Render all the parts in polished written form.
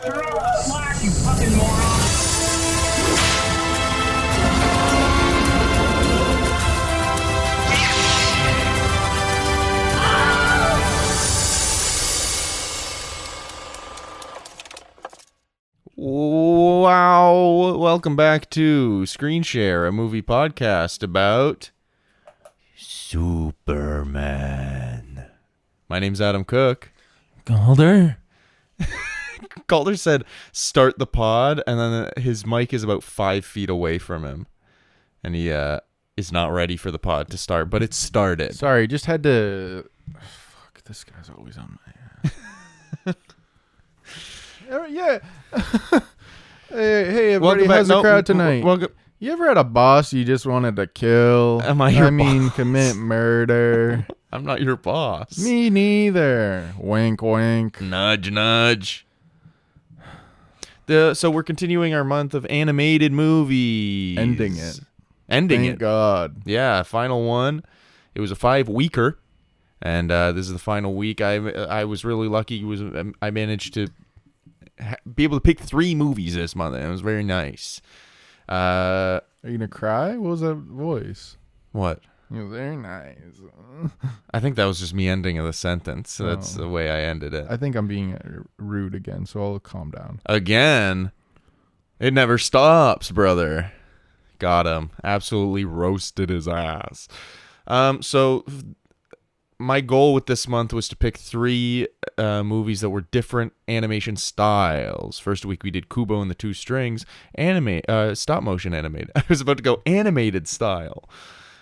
Slack, you fucking moron! Wow. Welcome back to Screen Share, a movie podcast about Superman. My name's Adam Cook. Calder? Calder said, start the pod, and then his mic is about 5 feet away from him. And he is not ready for the pod to start, but it started. Sorry, just had to... Fuck, this guy's always on my ass. Yeah. hey, everybody, how's the crowd tonight? Welcome. You ever had a boss you just wanted to kill? Am I your boss? Commit murder. I'm not your boss. Me neither. Wink, wink. Nudge, nudge. So we're continuing our month of animated movies. Ending it. Thank God. Yeah, final one. It was a 5-weeker, and this is the final week. I was really lucky. I managed to be able to pick 3 movies this month, and it was very nice. Are you gonna cry? What was that voice? What? It was very nice. I think that was just me ending of the sentence. That's the way I ended it. I think I'm being rude again, so I'll calm down. Again? It never stops, brother. Got him. Absolutely roasted his ass. So my goal with this month was to pick 3 movies that were different animation styles. First week we did Kubo and the Two Strings, stop motion animated. I was about to go animated style,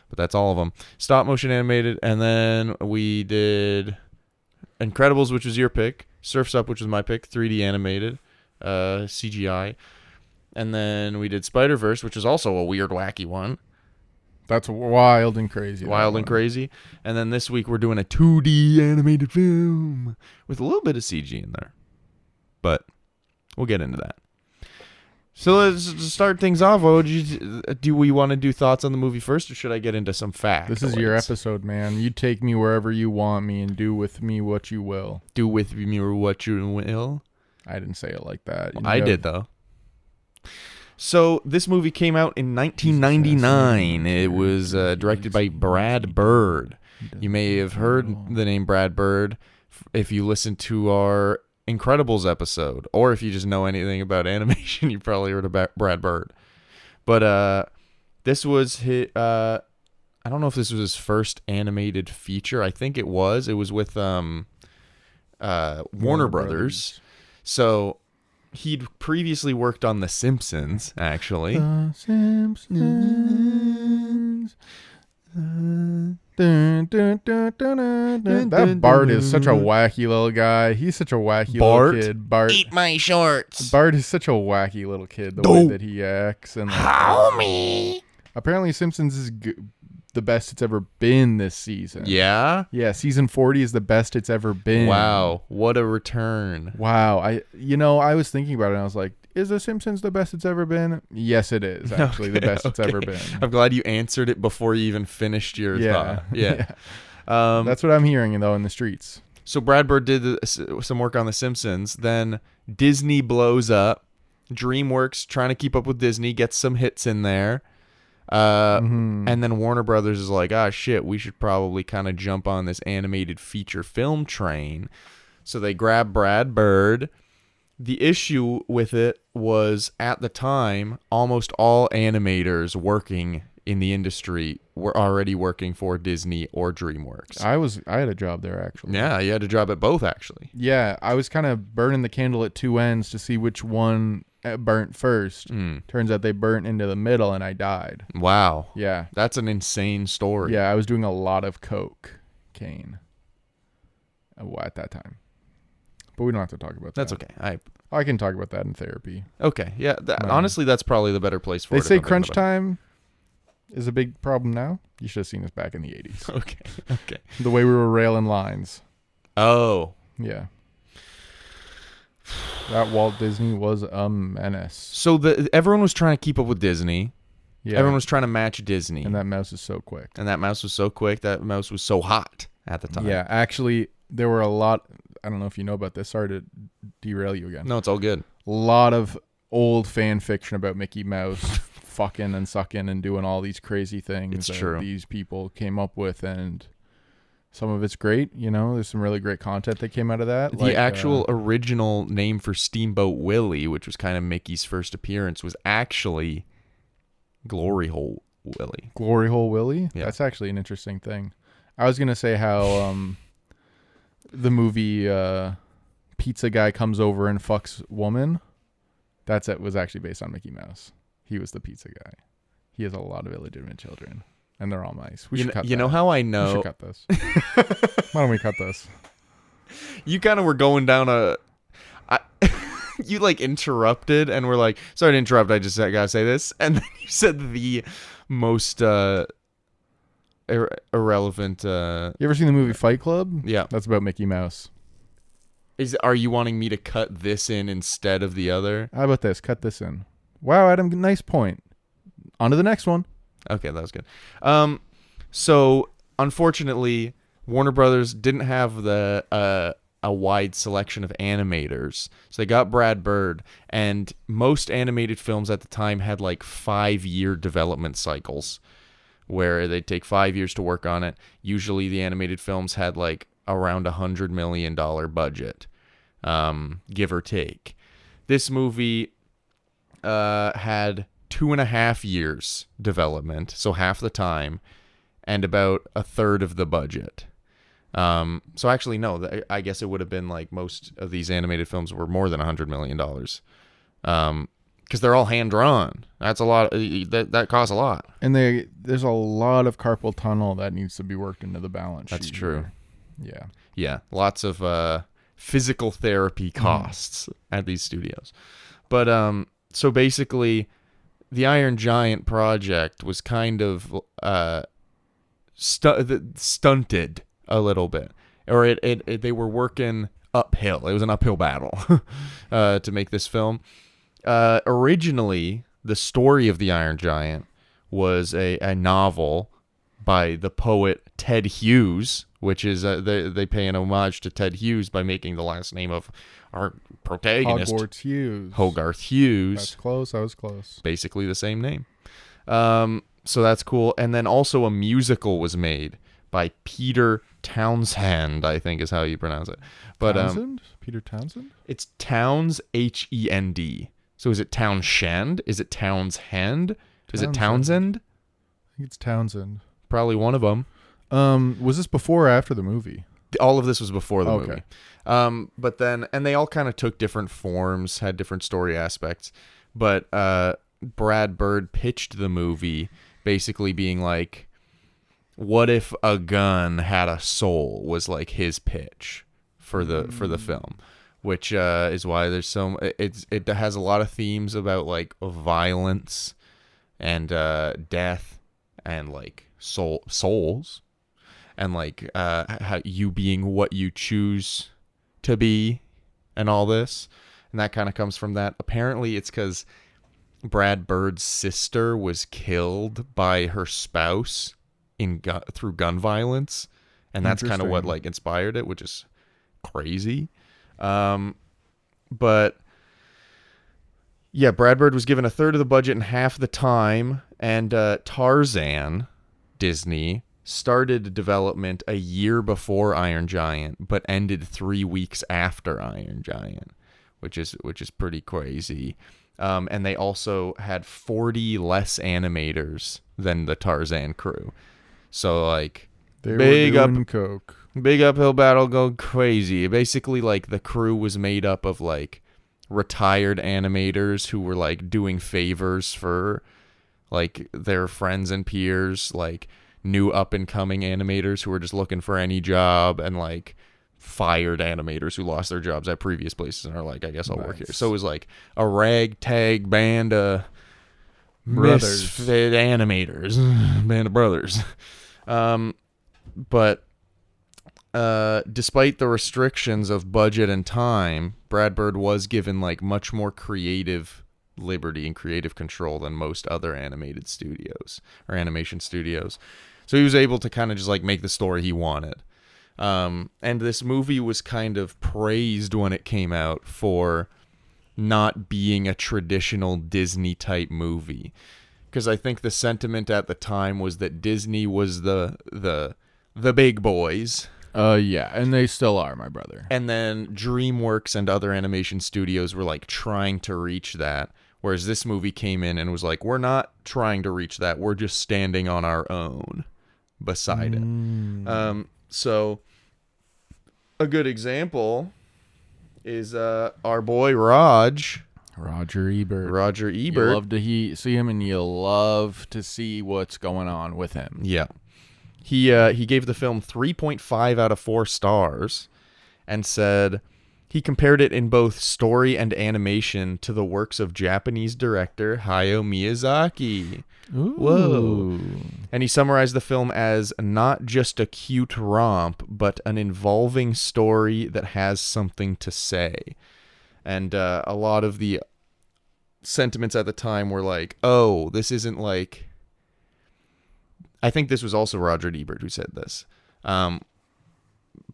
but that's all of them. Stop motion animated, and then we did Incredibles, which was your pick. Surf's Up, which was my pick. 3D animated, CGI. And then we did Spider-Verse, which is also a weird, wacky one. That's wild and crazy. Wild and crazy. And then this week we're doing a 2D animated film with a little bit of CG in there. But we'll get into that. So let's start things off. Do we want to do thoughts on the movie first, or should I get into some facts? This is your episode, man. You take me wherever you want me and do with me what you will. Do with me what you will? I didn't say it like that. I did, though. So this movie came out in 1999. It was directed by Brad Bird. You may have heard the name Brad Bird if you listened to our Incredibles episode, or if you just know anything about animation, you probably heard about Brad Bird. But this was his, I don't know if this was his first animated feature. I think it was. It was with Warner Brothers. So he'd previously worked on The Simpsons, actually. The Simpsons. That Bart is such a wacky little guy. He's such a wacky little kid. Bart. Eat my shorts. Bart is such a wacky little kid, the way that he acts. And Homie. Apparently Simpsons is the best it's ever been this season. Yeah? Yeah, season 40 is the best it's ever been. Wow, what a return. Wow. I was thinking about it and I was like, is The Simpsons the best it's ever been? Yes, it is, actually. The best it's ever been. I'm glad you answered it before you even finished your thought. Yeah. That's what I'm hearing, though, in the streets. So Brad Bird did some work on The Simpsons. Then Disney blows up. DreamWorks, trying to keep up with Disney, gets some hits in there. And then Warner Brothers is like, shit, we should probably kind of jump on this animated feature film train. So they grab Brad Bird. The issue with it was, at the time, almost all animators working in the industry were already working for Disney or DreamWorks. I had a job there, actually. Yeah, you had a job at both, actually. Yeah, I was kind of burning the candle at two ends to see which one burnt first. Turns out they burnt into the middle and I died. Wow. Yeah. That's an insane story. Yeah, I was doing a lot of cocaine at that time. But we don't have to talk about that. That's okay. I can talk about that in therapy. Okay. Yeah. Honestly, that's probably the better place for it. They say crunch time is a big problem now. You should have seen this back in the 80s. Okay. The way we were railing lines. Oh. Yeah. That Walt Disney was a menace. So everyone was trying to keep up with Disney. Yeah. Everyone was trying to match Disney. And that mouse is so quick. That mouse was so hot at the time. Yeah, actually, there were a lot. I don't know if you know about this. Sorry to derail you again. No, it's all good. lot of old fan fiction about Mickey Mouse fucking and sucking and doing all these crazy things It's that true. these people came up with, and some of it's great. You know, there's some really great content that came out of that. The actual original name for Steamboat Willie, which was kind of Mickey's first appearance, was actually Glory Hole Willie. Glory Hole Willie. Yeah. That's actually an interesting thing. I was gonna say how the movie Pizza Guy comes over and fucks woman. It was actually based on Mickey Mouse. He was the pizza guy. He has a lot of illegitimate children, and they're all nice. We should cut. You know how I We know? should cut this. Why don't we cut this? You kind of were going down you like interrupted and were like, sorry to interrupt, I just gotta say this, and then you said the most irrelevant You ever seen the movie Fight Club? yeah. That's about Mickey Mouse. Are you wanting me to cut this in instead of the other? How about this? Cut this in. Wow, Adam, nice point. On to the next one. Okay, that was good. So unfortunately, Warner Brothers didn't have a wide selection of animators, so they got Brad Bird, and most animated films at the time had like 5-year development cycles, where they take 5 years to work on it. Usually, the animated films had like around $100 million budget, give or take. This movie had 2.5 years development, so half the time, and about a third of the budget. So actually, no, I guess it would have been like most of these animated films were more than $100 million. Because they're all hand drawn. That's a lot. That costs a lot. And there's a lot of carpal tunnel that needs to be worked into the balance sheet. That's true. Yeah. Yeah, lots of physical therapy costs at these studios. But so basically, the Iron Giant project was kind of stunted a little bit, or they were working uphill. It was an uphill battle to make this film. Originally, the story of the Iron Giant was a novel by the poet Ted Hughes, which is they pay an homage to Ted Hughes by making the last name of our protagonist Hogarth Hughes. That's close. I was close. Basically the same name. So that's cool. And then also a musical was made by Peter Townsend, I think is how you pronounce it. But Townsend? Peter Townsend? It's Towns, H-E-N-D. So is it Townshend? Is it Townsend? Is it Townsend? I think it's Townsend. Probably one of them. Was this before or after the movie? All of this was before the Okay. movie. But then, and they all kind of took different forms, had different story aspects. But Brad Bird pitched the movie basically being like, what if a gun had a soul, was like his pitch for the film, which is why there's it has a lot of themes about like violence and death and like souls and like how you being what you choose to be and all this, and that kind of comes from that. Apparently it's because Brad Bird's sister was killed by her spouse through gun violence, and that's kind of what like inspired it, which is crazy. But yeah, Brad Bird was given a third of the budget and half the time, and Tarzan, Disney, started development a year before Iron Giant, but ended 3 weeks after Iron Giant, which is pretty crazy. And they also had 40 less animators than the Tarzan crew. So like They big were doing coke. Big uphill battle, go crazy. Basically, like the crew was made up of like retired animators who were like doing favors for like their friends and peers, like new up and coming animators who were just looking for any job, and like fired animators who lost their jobs at previous places and are like, I guess I'll work here. So it was like a ragtag band of misfit animators, band of brothers. But despite the restrictions of budget and time, Brad Bird was given like much more creative liberty and creative control than most other animated studios or animation studios. So he was able to kind of just like make the story he wanted. And this movie was kind of praised when it came out for not being a traditional Disney type movie. Because I think the sentiment at the time was that Disney was the big boys. Yeah, and they still are, my brother. And then DreamWorks and other animation studios were like trying to reach that. Whereas this movie came in and was like, we're not trying to reach that. We're just standing on our own beside it. So a good example is our boy Roger Ebert. You love to see him, and you love to see what's going on with him. Yeah. He gave the film 3.5 out of 4 stars and said he compared it in both story and animation to the works of Japanese director Hayao Miyazaki. Ooh. Whoa. And he summarized the film as not just a cute romp, but an involving story that has something to say. And a lot of the sentiments at the time were like, oh, this isn't like... I think this was also Roger Ebert who said this.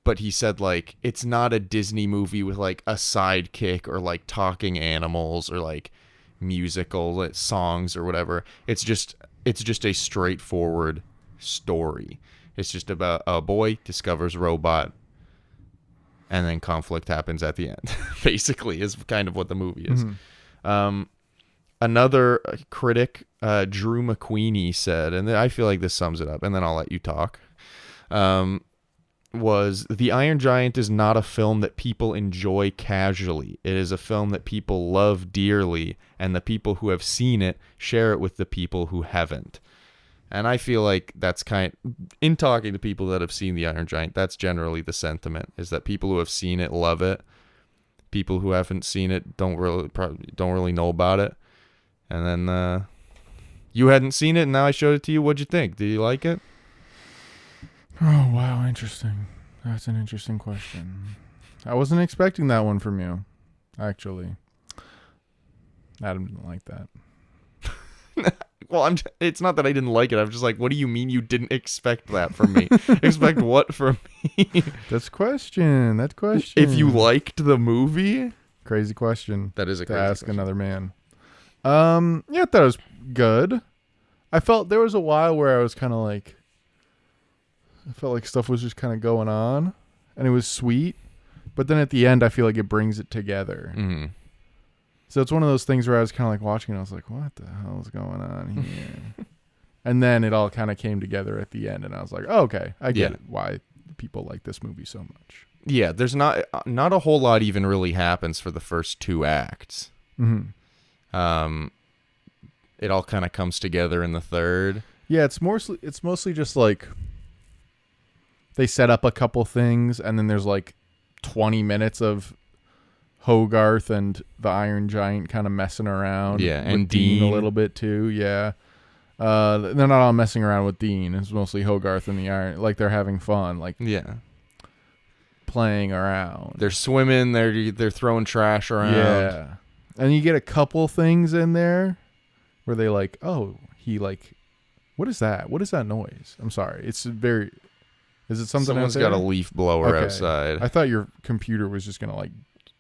But he said, like, it's not a Disney movie with, like, a sidekick or, like, talking animals or, like, musical songs or whatever. It's just a straightforward story. It's just about a boy discovers robot and then conflict happens at the end, basically, is kind of what the movie is. Mm-hmm. Another critic, Drew McQueenie, said, and I feel like this sums it up, and then I'll let you talk, was, The Iron Giant is not a film that people enjoy casually. It is a film that people love dearly, and the people who have seen it share it with the people who haven't. And I feel like that's in talking to people that have seen The Iron Giant, that's generally the sentiment, is that people who have seen it love it. People who haven't seen it don't really know about it. And then you hadn't seen it, and now I showed it to you. What'd you think? Did you like it? Oh, wow, interesting. That's an interesting question. I wasn't expecting that one from you, actually. Adam didn't like that. Well, it's not that I didn't like it. I'm just like, what do you mean you didn't expect that from me? Expect what from me? That's question. If you liked the movie? Crazy question. That is a crazy to ask question. Another man. Yeah, I thought it was good. I felt there was a while where I was kind of like, I felt like stuff was just kind of going on, and it was sweet. But then at the end, I feel like it brings it together. Mm-hmm. So it's one of those things where I was kind of like watching, and I was like, what the hell is going on here? And then it all kind of came together at the end, and I was like, oh, okay, I get it, why people like this movie so much. Yeah, there's not a whole lot even really happens for the first 2 acts. Mm-hmm. It all kind of comes together in the third. Yeah, it's mostly just like they set up a couple things, and then there's like 20 minutes of Hogarth and the Iron Giant kind of messing around. Yeah, with and Dean a Dean little bit too. Yeah, they're not all messing around with Dean. It's mostly Hogarth and the Iron. Like they're having fun. Like playing around. They're swimming. They're throwing trash around. Yeah, and you get a couple things in there where they like, oh, he like, what is that? What is that noise? I'm sorry. It's very. Is it something? Someone's got a leaf blower outside. I thought your computer was just gonna like.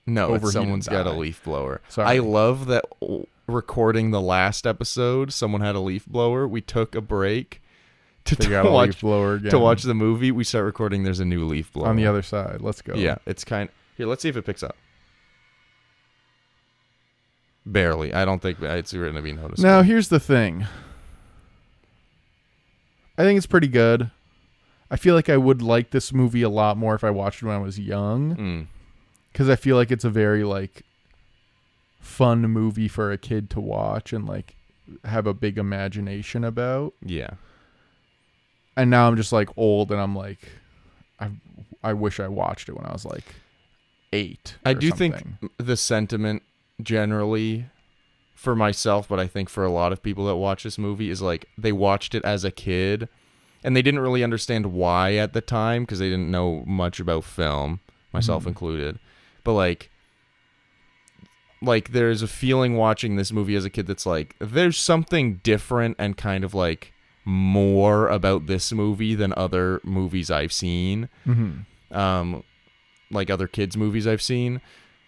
No, someone's got a leaf blower. Sorry. I love that recording the last episode, someone had a leaf blower. We took a break to watch the movie. We start recording, there's a new leaf blower. On the other side. Let's go. Yeah, it's here, let's see if it picks up. Barely. I don't think it's going to be noticeable. Now, here's the thing. I think it's pretty good. I feel like I would like this movie a lot more if I watched it when I was young. Because I feel like it's a very, like, fun movie for a kid to watch and, like, have a big imagination about. Yeah. And now I'm just, like, old and I'm like, I wish I watched it when I was, like, 8. I do think the sentiment generally for myself, but I think for a lot of people that watch this movie is, like, they watched it as a kid and they didn't really understand why at the time because they didn't know much about film, myself included. But like there's a feeling watching this movie as a kid that's like, there's something different and kind of like more about this movie than other movies I've seen. Like other kids' movies I've seen.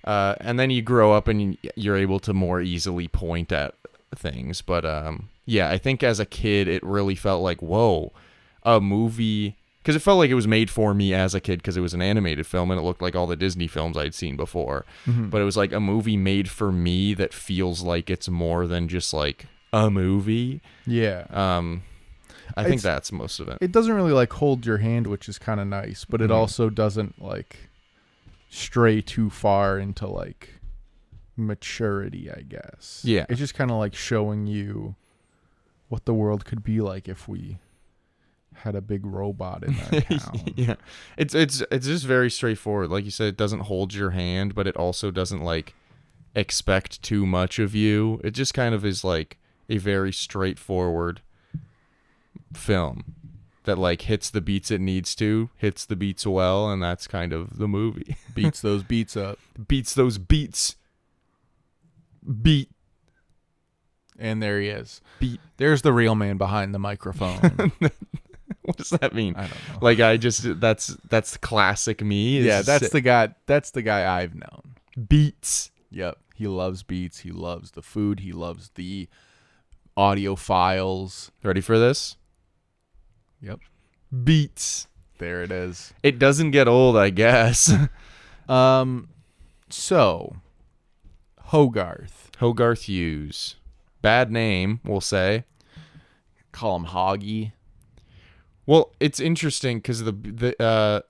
And then you grow up and you're able to more easily point at things. But yeah, I think as a kid, it really felt like, whoa, a movie. Because it felt like it was made for me as a kid because it was an animated film and it looked like all the Disney films I'd seen before. Mm-hmm. But it was like a movie made for me that feels like it's more than just like a movie. Yeah. I think that's most of it. It doesn't really like hold your hand, which is kind of nice, but it also doesn't like stray too far into like maturity, I guess. Yeah. It's just kind of like showing you what the world could be like if we had a big robot in our town. Yeah. It's just very straightforward. Like you said, it doesn't hold your hand, but it also doesn't like expect too much of you. It just kind of is like a very straightforward film that like hits the beats it needs to, hits the beats well, and that's kind of the movie. Beats those beats up. Beats those beats. Beat. And there he is. Beat. There's the real man behind the microphone. What does that mean? I don't know. Like that's classic me. Yeah, that's the guy I've known. Beats. Yep. He loves beats. He loves the food. He loves the audio files. Ready for this? Yep. Beats. There it is. It doesn't get old, I guess. So Hogarth. Hogarth Hughes. Bad name, we'll say. Call him Hoggy. Well, it's interesting because the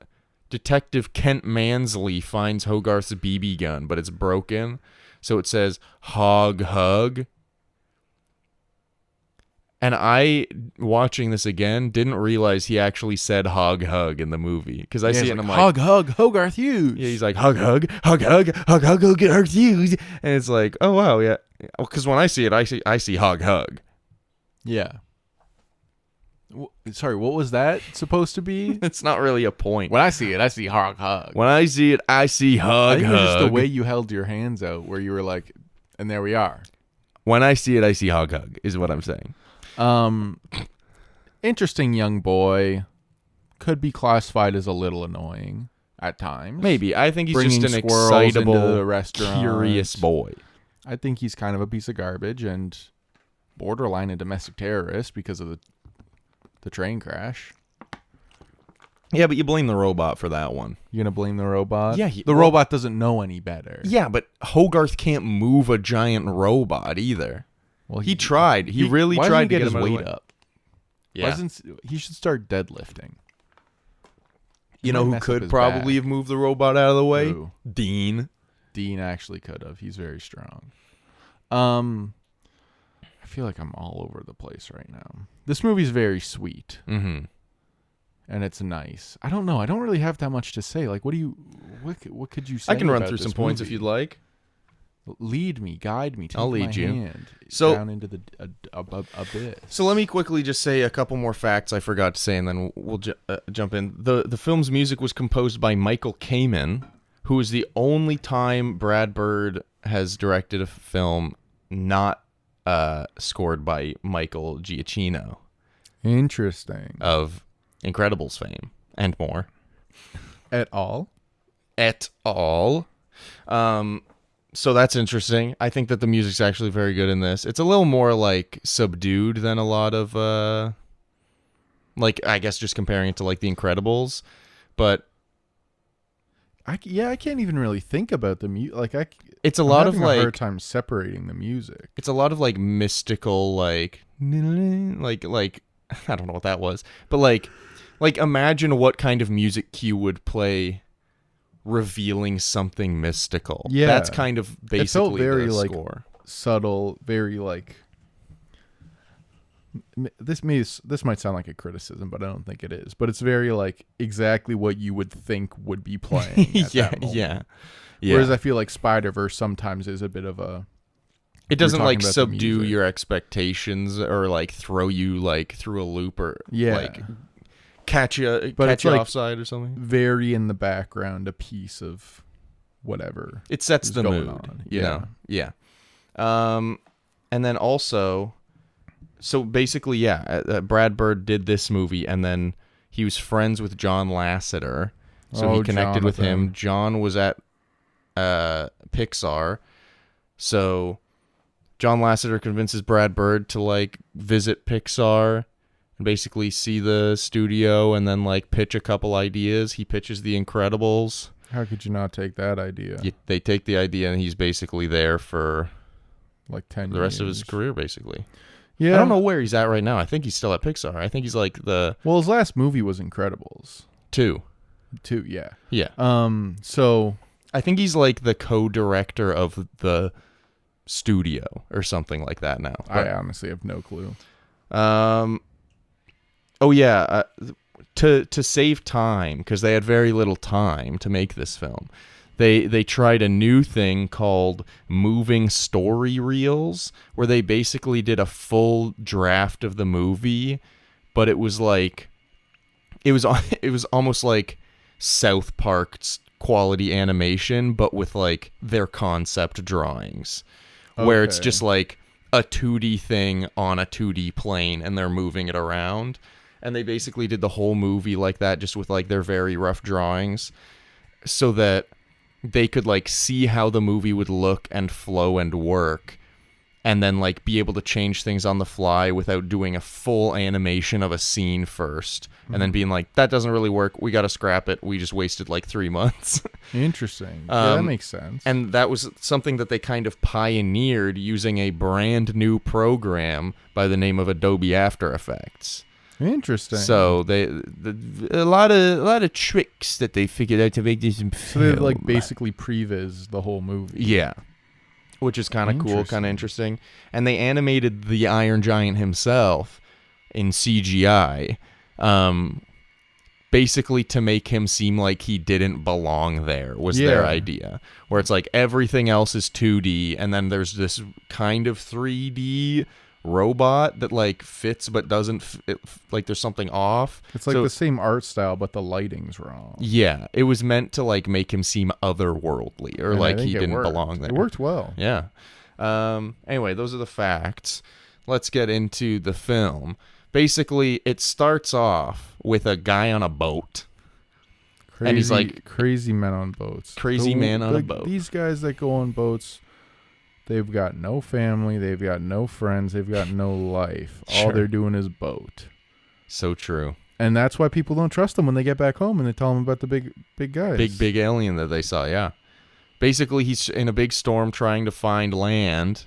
Detective Kent Mansley finds Hogarth's BB gun, but it's broken. So it says Hog Hug. And I, watching this again, didn't realize he actually said Hog Hug in the movie. Because I see it and I'm like, Hog Hug, Hogarth Hughes. Yeah, he's like, Hug Hug, Hug Hug, Hug Hug, Hogarth Hughes. And it's like, oh, wow, yeah. Because when I see it, I see Hog Hug. Yeah. Sorry, what was that supposed to be? It's not really a point. When I see it, I see Hog Hug. When I see it, I see I Hug think it was just the Hug. way you held your hands out where you were like, and there we are. When I see it, I see Hog Hug, is what I'm saying. Interesting young boy. Could be classified as a little annoying at times. Maybe. I think he's Bringing just an squirrels into excitable, the restaurant. curious boy. I think he's kind of a piece of garbage and borderline a domestic terrorist because of the train crash. Yeah, but you blame the robot for that one. You gonna blame the robot? Yeah, the robot doesn't know any better. Yeah, but Hogarth can't move a giant robot either. Well, he tried. He really why tried doesn't he to get get his him weight up. Yeah. He should start deadlifting. You know who could probably have moved the robot out of the way? Who? Dean. Dean actually could have. He's very strong. I feel like I'm all over the place right now. This movie's very sweet. Mm-hmm. And it's nice. I don't know. I don't really have that much to say. Like, what could you say? I can run about through this some points if movie? you'd like. Lead me, guide me. Take I'll lead my you. hand So- down into the abyss. So let me quickly just say a couple more facts I forgot to say, and then we'll jump in. The film's music was composed by Michael Kamen, who is the only time Brad Bird has directed a film not scored by Michael Giacchino Interesting. of Incredibles fame and more. At all? Et al. So that's interesting. I think that the music's actually very good in this. It's a little more like subdued than a lot of like, I guess just comparing it to like The Incredibles, but I can't even really think about the music. Like it's a I'm lot of having a hard like time separating the music. it's a lot of like mystical like I don't know what that was, but like imagine what kind of music cue would play revealing something mystical. Yeah. That's kind of basically It felt very the like score. subtle, very like. This might sound like a criticism, but I don't think it is. But it's very like exactly what you would think would be playing. At yeah, that moment. yeah. Whereas I feel like Spider-Verse sometimes is a bit of a. It doesn't like talking about the subdue music. your expectations or like throw you like through a loop or Yeah. like catch you But it's like offside or something. Very in the background, a piece of whatever. It sets is the going mood, on. you know. Yeah. And then also, so basically, yeah, Brad Bird did this movie, and then he was friends with John Lasseter, so he connected with him. Jonathan. John was at Pixar. So John Lasseter convinces Brad Bird to like visit Pixar and basically see the studio and then like pitch a couple ideas. He pitches The Incredibles. How could you not take that idea? They take the idea and he's basically there for Like 10 the years. rest of his career, basically. Yeah. I don't know where he's at right now. I think he's still at Pixar. I think he's like the Well, his last movie was Incredibles. 2. 2, yeah. Yeah. So I think he's like the co-director of the studio or something like that now. I honestly have no clue. Oh yeah, to save time, because they had very little time to make this film, they tried a new thing called moving story reels, where they basically did a full draft of the movie, but it was like it was almost like South Park's quality animation, but with like their concept drawings, where it's Okay. just like a 2D thing on a 2D plane and they're moving it around. And they basically did the whole movie like that, just with like their very rough drawings, so that they could like see how the movie would look and flow and work, and then like be able to change things on the fly without doing a full animation of a scene first, and then being like, that doesn't really work, we got to scrap it, we just wasted like 3 months. Interesting. Yeah, that makes sense. And that was something that they kind of pioneered, using a brand new program by the name of Adobe After Effects. Interesting. So a lot of tricks that they figured out to make this film. So they like basically previs the whole movie. Yeah, which is kind of cool, kind of interesting. And they animated the Iron Giant himself in CGI, basically to make him seem like he didn't belong there, was their idea. Where it's like everything else is 2D, and then there's this kind of 3D robot that like fits but doesn't like there's something off. It's like So- the same art style, but the lighting's wrong. Yeah, it was meant to like make him seem otherworldly, or And I like think he it didn't worked. belong there. It worked well. Yeah. Anyway, those are the facts. Let's get into the film. Basically, it starts off with a guy on a boat. Crazy, And he's like- crazy men on boats. Crazy man on a boat. These guys that go on boats, they've got no family, they've got no friends, they've got no life. All Sure. they're doing is boat. So true. And that's why people don't trust them when they get back home and they tell them about the big guys. Big alien that they saw, yeah. Basically, he's in a big storm trying to find land.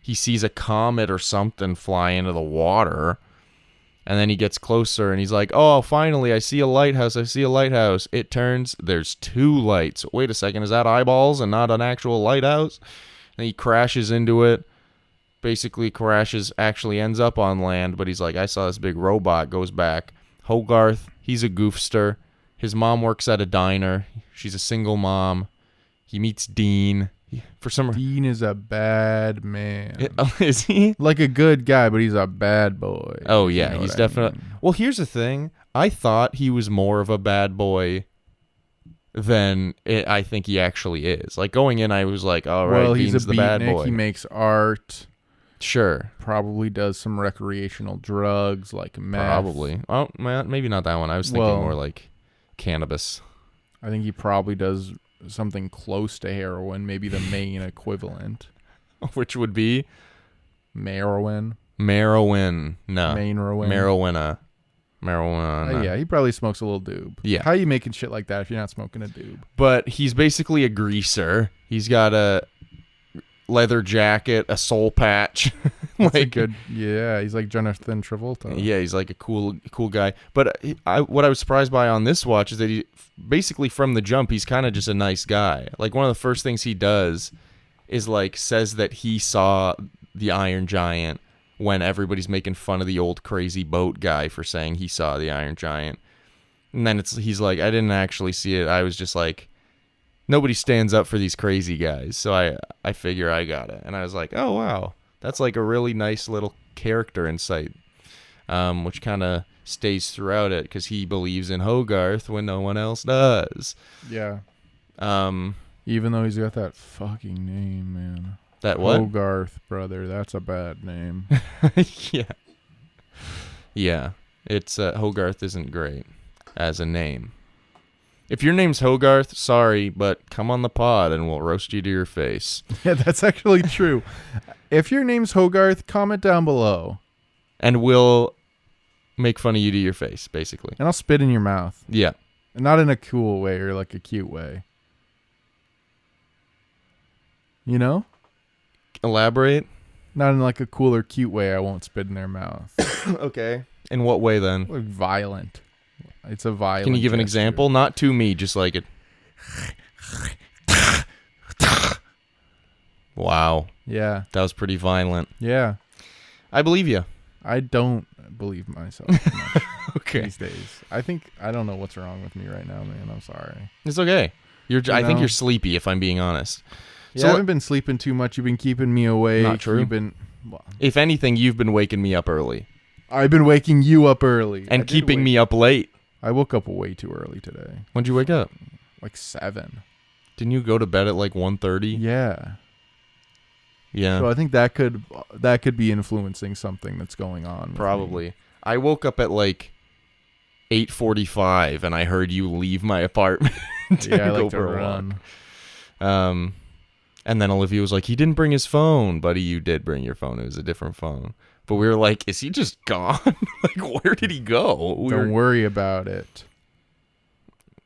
He sees a comet or something fly into the water. And then he gets closer and he's like, oh, finally, I see a lighthouse. I see a lighthouse. It turns, there's 2 lights. Wait a second, is that eyeballs and not an actual lighthouse? And he crashes into it. Basically crashes, actually ends up on land. But he's like, I saw this big robot, goes back. Hogarth, he's a goofster. His mom works at a diner. She's a single mom. He meets Dean. For some reason, Dean is a bad man. is he? Like a good guy, but he's a bad boy. Oh, You yeah, know he's what I definitely... mean. Well, here's the thing. I thought he was more of a bad boy than I think he actually is. Like, going in, I was like, all right, Well, Dean's he's a the bad beatnik. boy. He makes art. Sure. Probably does some recreational drugs like meth. Probably. Oh, man, maybe not that one. I was thinking Well- more like cannabis. I think he probably does something close to heroin, maybe the main equivalent. Which would be Heroin. Marowin. No. Main heroin. Marijuana. Marijuana. Yeah, he probably smokes a little doob. Yeah. How you making shit like that if you're not smoking a doob? But he's basically a greaser. He's got a leather jacket, a soul patch. Like good. Yeah, he's like Jonathan Travolta. Yeah, he's like a cool guy. But what I was surprised by on this watch is that he basically from the jump, he's kind of just a nice guy. Like one of the first things he does is like says that he saw the Iron Giant when everybody's making fun of the old crazy boat guy for saying he saw the Iron Giant. And then he's like, I didn't actually see it. I was just like, nobody stands up for these crazy guys. So I figure I got it. And I was like, oh, wow. That's like a really nice little character insight, which kind of stays throughout it because he believes in Hogarth when no one else does. Yeah. Um, Even though he's got that fucking name, man. that what? Hogarth, brother. That's a bad name. Yeah. Yeah. It's Hogarth isn't great as a name. If your name's Hogarth, sorry, but come on the pod and we'll roast you to your face. Yeah, that's actually true. If your name's Hogarth, comment down below. And we'll make fun of you to your face, basically. And I'll spit in your mouth. Yeah. And not in a cool way or like a cute way. You know? Elaborate. Not in like a cool or cute way. I won't spit in their mouth. Okay. In what way then? Like violent. It's a violent. Can you give an gesture. example? Not to me, just like it. Wow. Yeah. That was pretty violent. Yeah. I believe you. I don't believe myself much Okay. these days. I don't know what's wrong with me right now, man. I'm sorry. It's okay. I think know? you're sleepy, if I'm being honest. Yeah, So I haven't been sleeping too much. You've been keeping me awake. Not true. If anything, you've been waking me up early I've been waking you up early. and keeping me up late. I woke up way too early today. When'd you wake up? Like 7. Didn't you go to bed at like 1:30? Yeah. Yeah. So I think that could be influencing something that's going on. with me. Probably. I woke up at like 8:45 and I heard you leave my apartment to Yeah, I go like to for a run. walk. And then Olivia was like, he didn't bring his phone. Buddy, you did bring your phone. It was a different phone. But we were like, is he just gone? Like, where did he go? Don't worry about it.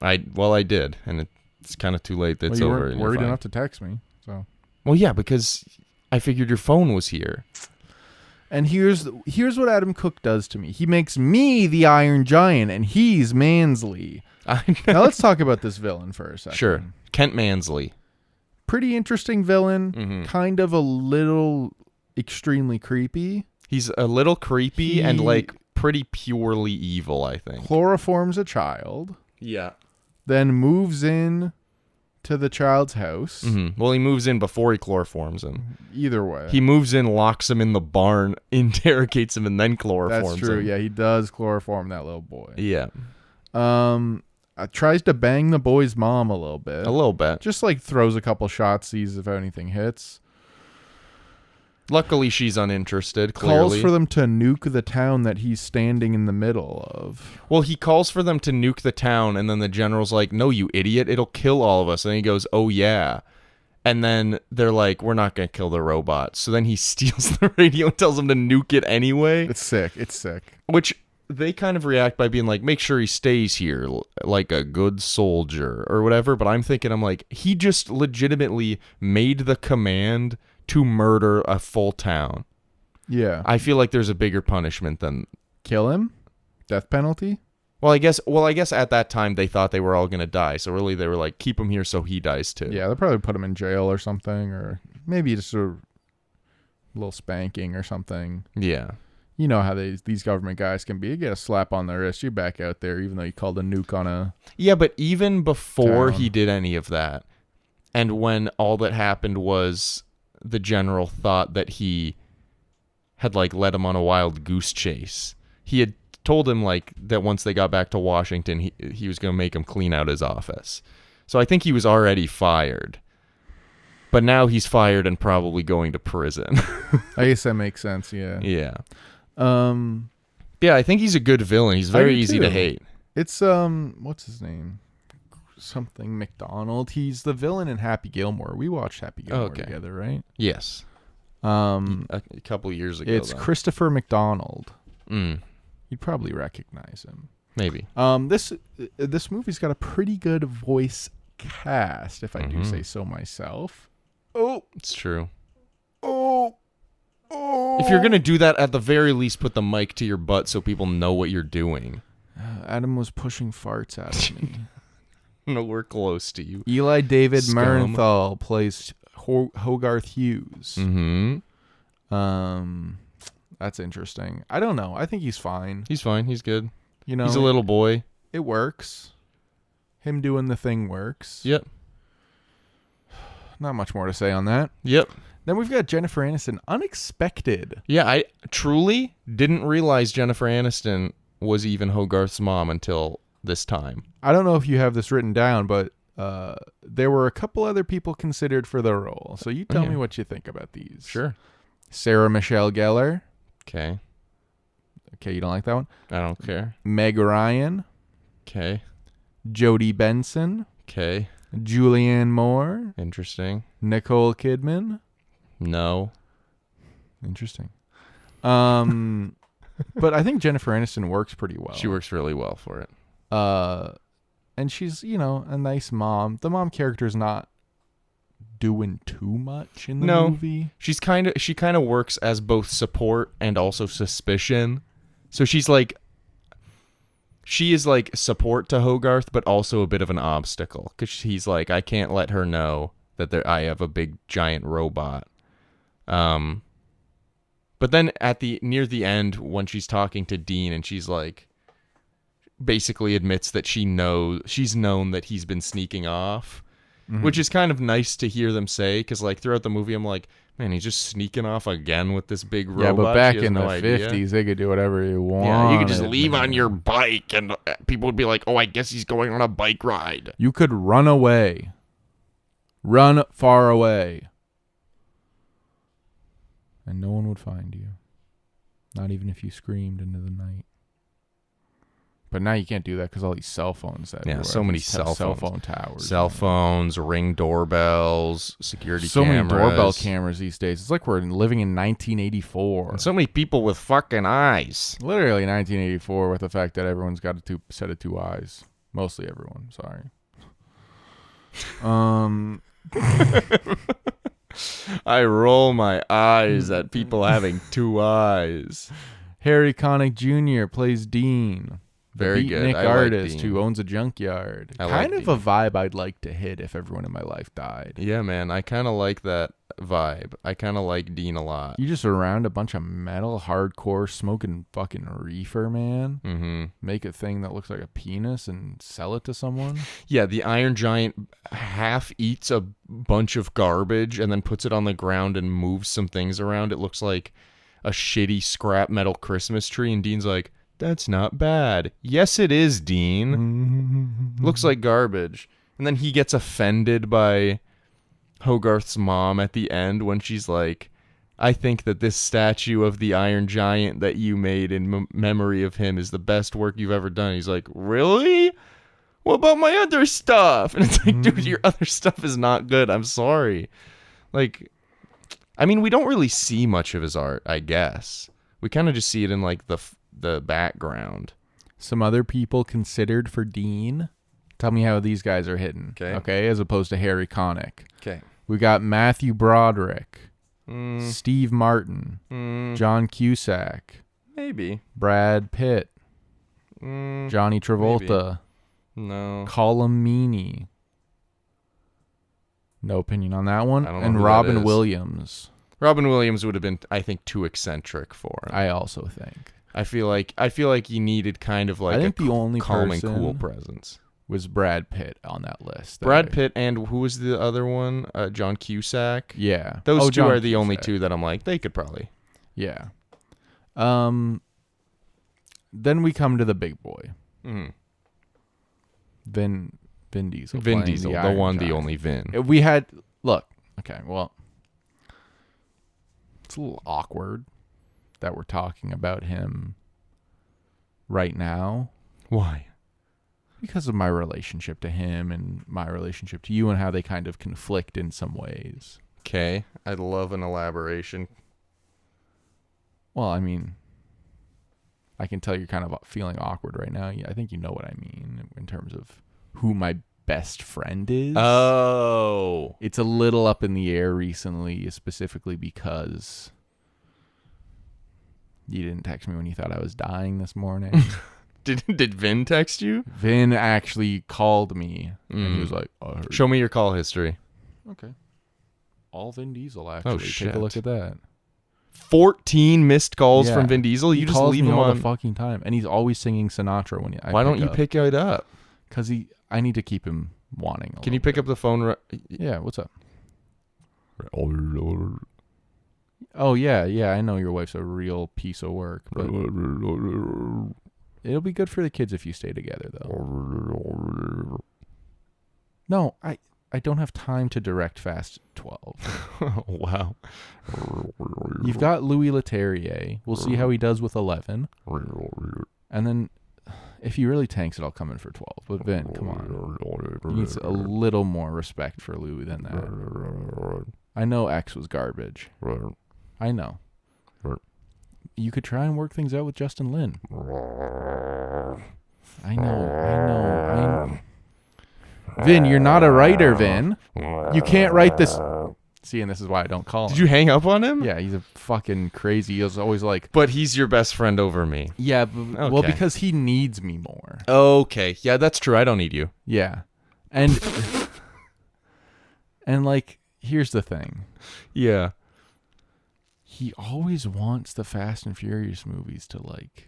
I did. And it's kind of too late. It's you over. weren't and you're worried fine. enough to text me. So. Well, yeah, because I figured your phone was here. And here's what Adam Cook does to me. He makes me the Iron Giant, and he's Mansley. Now let's talk about this villain for a second. Sure. Kent Mansley. Pretty interesting villain. Mhm. Kind of a little extremely creepy. He's a little creepy and He- like pretty purely evil, I think. Chloroforms a child, Yeah. then moves in to the child's house. Well, he moves in before he chloroforms him. Either way. He moves in, locks him in the barn, interrogates him, and then chloroforms That's true. him. Yeah, he does chloroform that little boy. Yeah. Tries to bang the boy's mom a little bit. A little bit. Just like throws a couple shots, sees if anything hits. Luckily, she's uninterested, Calls clearly. for them to nuke the town that he's standing in the middle of. Well, he calls for them to nuke the town, and then the general's like, no, you idiot, it'll kill all of us. And he goes, oh, yeah. And then they're like, we're not going to kill the robots. So then he steals the radio and tells them to nuke it anyway. It's sick. It's sick. Which they kind of react by being like, make sure he stays here like a good soldier or whatever. But I'm like, he just legitimately made the command to murder a full town. Yeah. I feel like there's a bigger punishment than... Kill him? Death penalty? Well, I guess at that time they thought they were all going to die. So really they were like, keep him here so he dies too. Yeah, they'll probably put him in jail or something, or maybe just a little spanking or something. Yeah. You know how these government guys can be. You get a slap on the wrist, you're back out there, even though you called a nuke on a... Yeah, but even before town. he did any of that, and when all that happened was the general thought that he had like led him on a wild goose chase, he had told him like that once they got back to Washington, he was going to make him clean out his office. So I think he was already fired. But now he's fired and probably going to prison. I guess that makes sense, yeah. Yeah. Um, Yeah, I think he's a good villain. He's very easy to too. hate. It's, what's his name? Something McDonald. He's the villain in Happy Gilmore. We watched Happy Gilmore Okay. together, right? Yes. A couple years ago. It's though. Christopher McDonald. Mm, You'd probably recognize him. maybe. This movie's got a pretty good voice cast, if I do say so myself. Oh, It's true. oh. If you're going to do that, at the very least, put the mic to your butt so people know what you're doing. Adam was pushing farts out of me. Nowhere close to you. Eli David Scum. Mernthal plays Hogarth Hughes. Mm-hmm. That's interesting. I don't know. I think he's fine. He's fine. He's good. You know, He's a little boy. It works. Him doing the thing works. Yep. Not much more to say on that. Yep. Then we've got Jennifer Aniston. Unexpected. Yeah, I truly didn't realize Jennifer Aniston was even Hogarth's mom until this time. I don't know if you have this written down, but there were a couple other people considered for the role. So you tell me what you think about these. Sure. Sarah Michelle Gellar. Okay. Okay, you don't like that one? I don't care. Meg Ryan. Okay. Jodie Benson, Okay. Julianne Moore, Interesting. Nicole Kidman. No. Interesting. But I think Jennifer Aniston works pretty well. She works really well for it. And she's, a nice mom. The mom character is not doing too much in the movie. She kind of works as both support and also suspicion. So she is like support to Hogarth, but also a bit of an obstacle because he's like, I can't let her know that I have a big giant robot. But then near the end, when she's talking to Dean and she's like, basically admits that she's known that he's been sneaking off, which is kind of nice to hear them say, because like throughout the movie I'm like, man, he's just sneaking off again with this big robot. Yeah, but back She has in the idea. 50s, they could do whatever they want. Yeah, you could just leave on your bike and people would be like, oh, I guess he's going on a bike ride. You could run away. Run far away. And no one would find you. Not even if you screamed into the night. But now you can't do that because all these cell phones. Yeah, so many cell phone towers. Cell phones, Ring doorbells, security so cameras. many doorbell cameras these days. It's like we're living in 1984. And so many people with fucking eyes. Literally 1984 with the fact that everyone's got a set of two eyes. Mostly everyone, sorry. I roll my eyes at people having two eyes. Harry Connick Jr. plays Dean. Very the good. beatnik I like artist Dean. who owns a junkyard. I Kind like of a vibe I'd like to hit if everyone in my life died. Yeah, man. I kind of like that vibe. I kind of like Dean a lot. You just around a bunch of metal, hardcore, smoking fucking reefer, man. Mm-hmm. Make a thing that looks like a penis and sell it to someone. Yeah, the Iron Giant half eats a bunch of garbage and then puts it on the ground and moves some things around. It looks like a shitty scrap metal Christmas tree, and Dean's like, that's not bad. Yes, it is, Dean. Looks like garbage. And then he gets offended by Hogarth's mom at the end when she's like, I think that this statue of the Iron Giant that you made in memory of him is the best work you've ever done. He's like, really? What about my other stuff? And it's like, dude, your other stuff is not good. I'm sorry. Like, I mean, we don't really see much of his art, I guess. We kind of just see it in like the background. Some other people considered for Dean. Tell me how these guys are hitting. Okay, as opposed to Harry Connick. Okay. We got Matthew Broderick, Steve Martin, John Cusack, Maybe. Brad Pitt, Johnny Travolta, No. Colm Meaney. No opinion on that one. I don't know and who that Robin is. Williams. Robin Williams would have been, I think, too eccentric for him. I also think. I feel like he needed kind of like I think the only calm and person cool presence. was Brad Pitt on that list. Brad Pitt and who was the other one? John Cusack. Yeah. Those two John are the only Cusack. two that I'm like, they could probably. Yeah. Then we come to the big boy. Mm. Vin Diesel. Vin playing Diesel, the Iron one, the Giant. only Vin. We had okay, well, it's a little awkward that we're talking about him right now Why? because of my relationship to him and my relationship to you and how they kind of conflict in some ways. Okay, I'd love an elaboration. Well, I mean, I can tell you're kind of feeling awkward right now. I think you know what I mean in terms of who my best friend is. Oh. It's a little up in the air recently, specifically because you didn't text me when you thought I was dying this morning. Did Vin text you? Vin actually called me, and he was like, I heard. Show me your call history. Okay. All Vin Diesel, actually. Take shit. a look at that. 14 missed calls Yeah. from Vin Diesel. You He just calls leave me him all on. the fucking time, and he's always singing Sinatra when Why don't you pick it up? Because I need to keep him wanting. Can you pick up the phone? Yeah, what's up? Oh, yeah, I know your wife's a real piece of work, but it'll be good for the kids if you stay together, though. No, I don't have time to direct Fast 12. Wow. You've got Louis Leterrier. We'll see how he does with 11. And then If he really tanks it, I'll come in for 12. But Vin, come on. He needs a little more respect for Louis than that. I know X was garbage. I know. You could try and work things out with Justin Lin. I know. Vin, you're not a writer, Vin. You can't write this. See, and this is why I don't call him. Did you hang up on him? Yeah, he's a fucking crazy. He was always like... But he's your best friend over me. Yeah, well, Okay. because he needs me more. Okay. Yeah, that's true. I don't need you. Yeah. And... and, like, here's the thing. Yeah. He always wants the Fast and Furious movies to, like,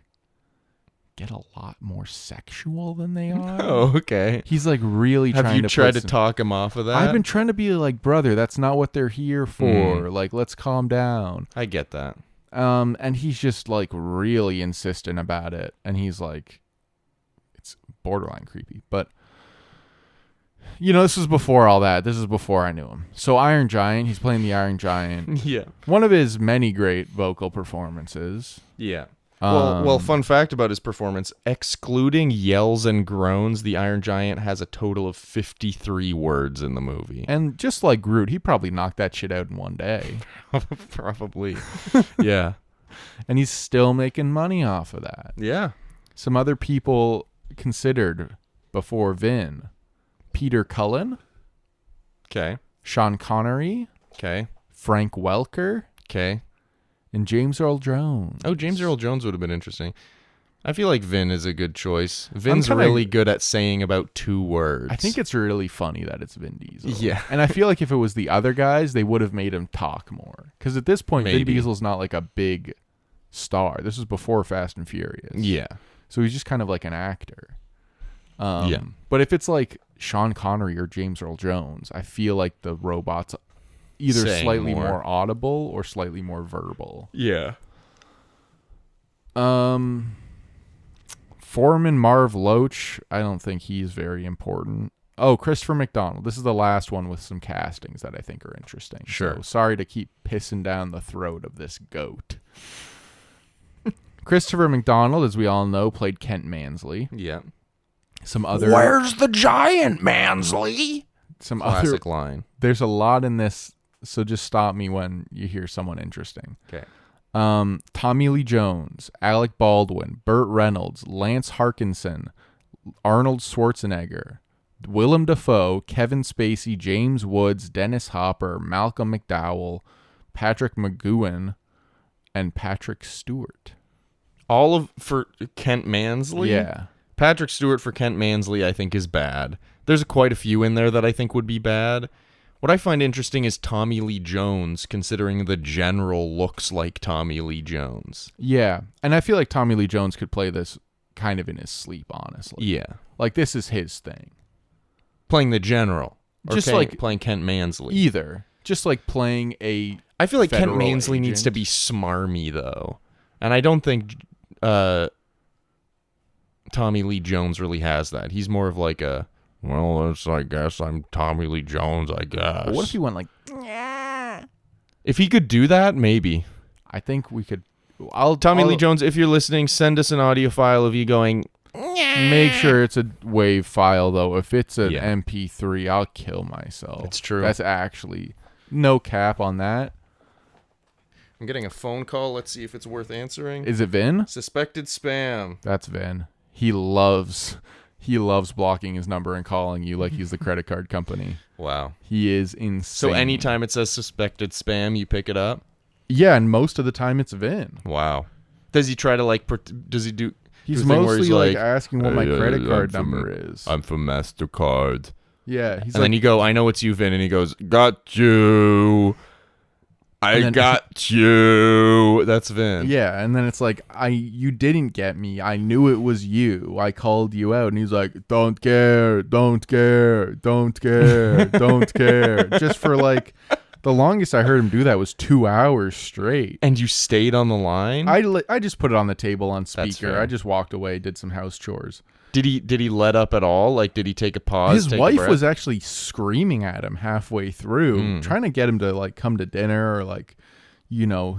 get a lot more sexual than they are. Oh, okay. He's, like, really trying to... Have you tried to put some- talk him off of that? I've been trying to be like, brother, that's not what they're here for. Like, let's calm down. I get that. And he's just like really insistent about it. And he's like, it's borderline creepy. But, you know, this was before all that. This is before I knew him. So Iron Giant, he's playing the Iron Giant. Yeah. One of his many great vocal performances. Yeah. Well, fun fact about his performance, excluding yells and groans, the Iron Giant has a total of 53 words in the movie. And just like Groot, he probably knocked that shit out in one day. Probably. Yeah. And he's still making money off of that. Yeah. Some other people considered before Vin: Peter Cullen, Okay. Sean Connery, Okay. Frank Welker, Okay. and James Earl Jones. Oh, James Earl Jones would have been interesting. I feel like Vin is a good choice. Vin's kinda- really good at saying about 2 words. I think it's really funny that it's Vin Diesel. Yeah. And I feel like if it was the other guys, they would have made him talk more. Because at this point, Vin Maybe. Diesel's not like a big star. This was before Fast and Furious. Yeah. So he's just kind of like an actor. Yeah. But if it's like Sean Connery or James Earl Jones, I feel like the robot's either Saying slightly more. more audible or slightly more verbal. Yeah. Foreman Marv Loach, I don't think he's very important. Oh, Christopher McDonald. This is the last one with some castings that I think are interesting. Sure. So sorry to keep pissing down the throat of this goat. Christopher McDonald, as we all know, played Kent Mansley. Yeah. Some other Where's the giant, Mansley? some Classic other line. there's a lot in this, so just stop me when you hear someone interesting. Okay. Tommy Lee Jones, Alec Baldwin, Burt Reynolds, Lance Harkinson, Arnold Schwarzenegger, Willem Dafoe, Kevin Spacey, James Woods, Dennis Hopper, Malcolm McDowell, Patrick McGowan, and Patrick Stewart. All of for Kent Mansley? Yeah. Patrick Stewart for Kent Mansley I think is bad. There's quite a few in there that I think would be bad. What I find interesting is Tommy Lee Jones, considering the general looks like Tommy Lee Jones. Yeah. And I feel like Tommy Lee Jones could play this kind of in his sleep, honestly. Yeah. Like, this is his thing. Playing the general. Or Just like like- playing Kent Mansley. Either. Just like playing a... I feel like Kent federal Mansley needs to agent. be smarmy, though. And I don't think Tommy Lee Jones really has that. He's more of like a, well, it's, I guess I'm Tommy Lee Jones, I guess. But what if he went like... If he could do that, maybe. I think we could... Tommy I'll Lee Jones, if you're listening, send us an audio file of you going, Make sure it's a WAV file, though. If it's an Yeah. MP3, I'll kill myself. It's true. That's actually no cap on that. I'm getting a phone call. Let's see if it's worth answering. Is it Vin? Suspected spam. That's Vin. He loves blocking his number and calling you like he's the credit card company. Wow. He is insane. So anytime it says suspected spam, you pick it up? Yeah, and most of the time it's Vin. Wow. Does he try to like, does he do... He's the thing where mostly he's like like, asking what my "Hey, credit I'm card from- number is. I'm from MasterCard. Yeah, he's And like, then you go, I know it's you, Vin. And he goes, got you. I And then- got you. That's Vin. yeah, and then it's like, you didn't get me. I knew it was you. I called you out, and he's like, don't care, don't care, don't care, don't care. Just for like, the longest I heard him do that was 2 hours straight. And you stayed on the line? I just put it on the table on That's speaker. fair. I just walked away, did some house chores. Did he let up at all? Like, did he take a pause? His take a wife breath? was actually screaming at him halfway through, trying to get him to like come to dinner or like,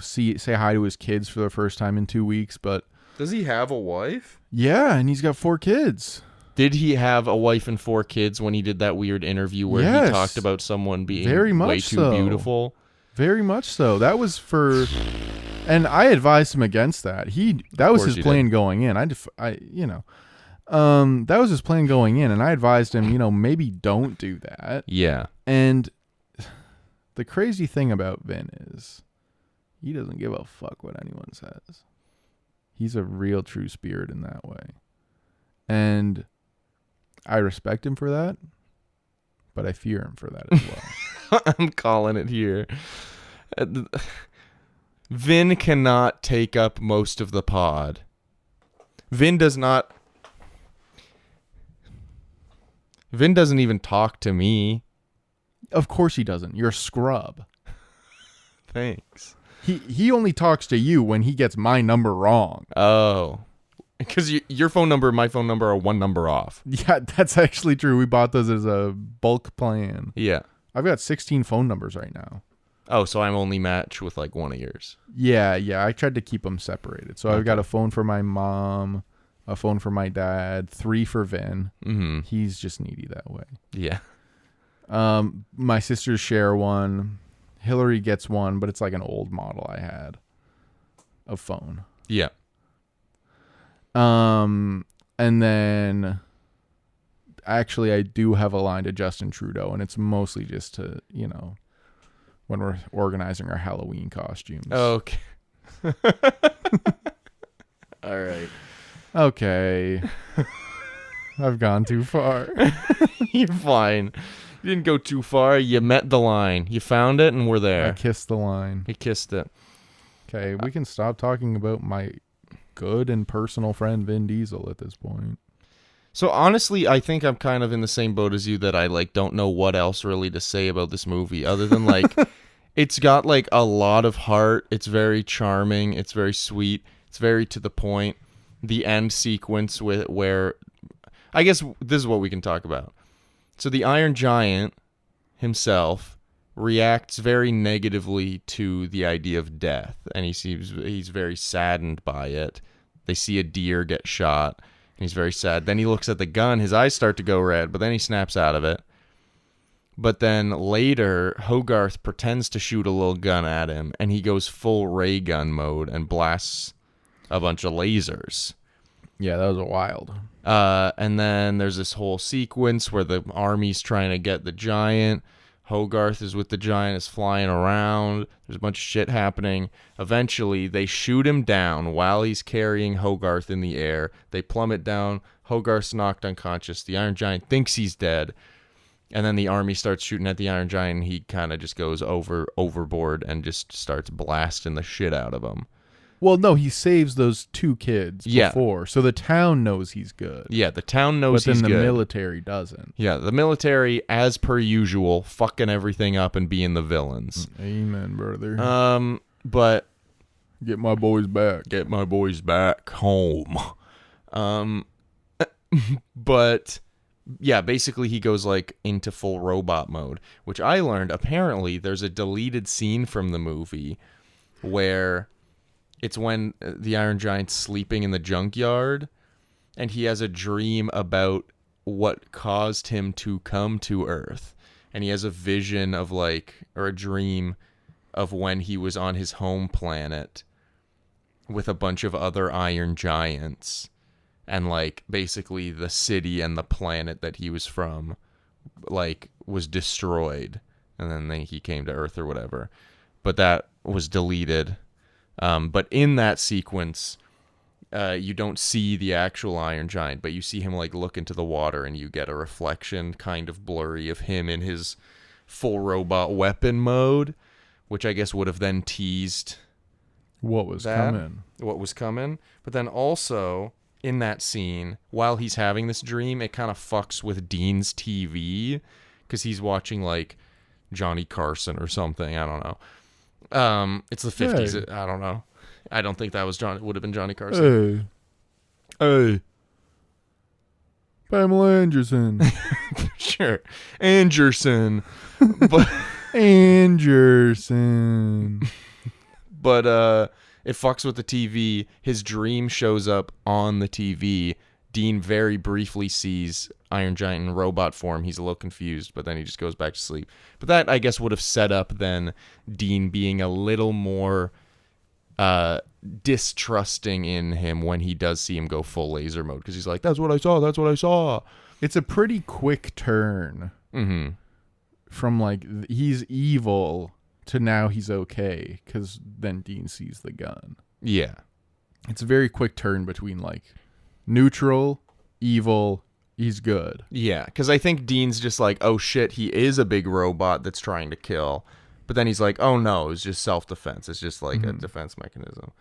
say hi to his kids for the first time in 2 weeks. But Does he have a wife? Yeah, and he's got 4 kids. Did he have a wife and 4 kids when he did that weird interview where Yes. he talked about someone being Very much way too so. beautiful? Very much so. That was for, and I advised him against that. That was his plan going in. That was his plan going in, and I advised him, maybe don't do that. Yeah. And the crazy thing about Vin is, he doesn't give a fuck what anyone says. He's a real true spirit in that way, and I respect him for that, but I fear him for that as well. I'm calling it here. Vin cannot take up most of the pod. Vin doesn't even talk to me. Of course he doesn't. You're a scrub. Thanks. He only talks to you when he gets my number wrong. Oh. Because your phone number and my phone number are one number off. Yeah, that's actually true. We bought those as a bulk plan. Yeah. I've got 16 phone numbers right now. Oh, so I'm only matched with like one of yours. Yeah. I tried to keep them separated. So I've got a phone for my mom, a phone for my dad, 3 for Vin. Mm-hmm. He's just needy that way. Yeah. My sisters share one. Hillary gets one, but it's like an old model I had of phone. Yeah. And then actually I do have a line to Justin Trudeau, and it's mostly just to, when we're organizing our Halloween costumes. Okay. All right. Okay. I've gone too far. You're fine. You didn't go too far. You met the line. You found it, and we're I there. kissed the line. You kissed it. Okay, we can stop talking about my good and personal friend Vin Diesel at this point. So honestly, I think I'm kind of in the same boat as you, that I don't know what else really to say about this movie other than it's got a lot of heart. It's very charming. It's very sweet. It's very to the point. The end sequence where I guess this is what we can talk about. So the Iron Giant himself reacts very negatively to the idea of death, and he's very saddened by it. They see a deer get shot, and he's very sad. Then he looks at the gun, his eyes start to go red, but then he snaps out of it. But then later, Hogarth pretends to shoot a little gun at him, and he goes full ray gun mode and blasts a bunch of lasers. Yeah, that was wild. And then there's this whole sequence where the army's trying to get the giant. Hogarth is with the giant, is flying around. There's a bunch of shit happening. Eventually, they shoot him down while he's carrying Hogarth in the air. They plummet down. Hogarth's knocked unconscious. The Iron Giant thinks he's dead. And then the army starts shooting at the Iron Giant, and he kind of just goes overboard and just starts blasting the shit out of him. Well, no, he saves those 2 kids before, so the town knows he's good. Yeah, the town knows he's good. But then the military doesn't. Yeah, the military, as per usual, fucking everything up and being the villains. Amen, brother. But get my boys back. Get my boys back home. But yeah, basically he goes into full robot mode, which I learned apparently there's a deleted scene from the movie where it's when the Iron Giant's sleeping in the junkyard, and he has a dream about what caused him to come to Earth. And he has a vision of or a dream of when he was on his home planet with a bunch of other Iron Giants. And basically the city and the planet that he was from, was destroyed. And then he came to Earth or whatever. But that was deleted. But in that sequence, you don't see the actual Iron Giant, but you see him look into the water, and you get a reflection, kind of blurry, of him in his full robot weapon mode, which I guess would have then teased what was coming. But then also in that scene, while he's having this dream, it kind of fucks with Dean's TV because he's watching Johnny Carson or something. I don't know. It's the 50s. Hey. I don't know. I don't think that was John. It would have been Johnny Carson. Hey. Pamela Anderson. Sure. Anderson. But Anderson. But It fucks with the TV. His dream shows up on the TV. Dean very briefly sees Iron Giant in robot form. He's a little confused, but then he just goes back to sleep. But that, I guess, would have set up then Dean being a little more distrusting in him when he does see him go full laser mode, because he's like, that's what I saw, that's what I saw. It's a pretty quick turn from like he's evil to now he's okay, because then Dean sees the gun. Yeah. It's a very quick turn between like neutral, evil, he's good. Yeah, because I think Dean's just like, oh shit, he is a big robot that's trying to kill. But then he's like, oh no, it's just self-defense. It's just like a defense mechanism.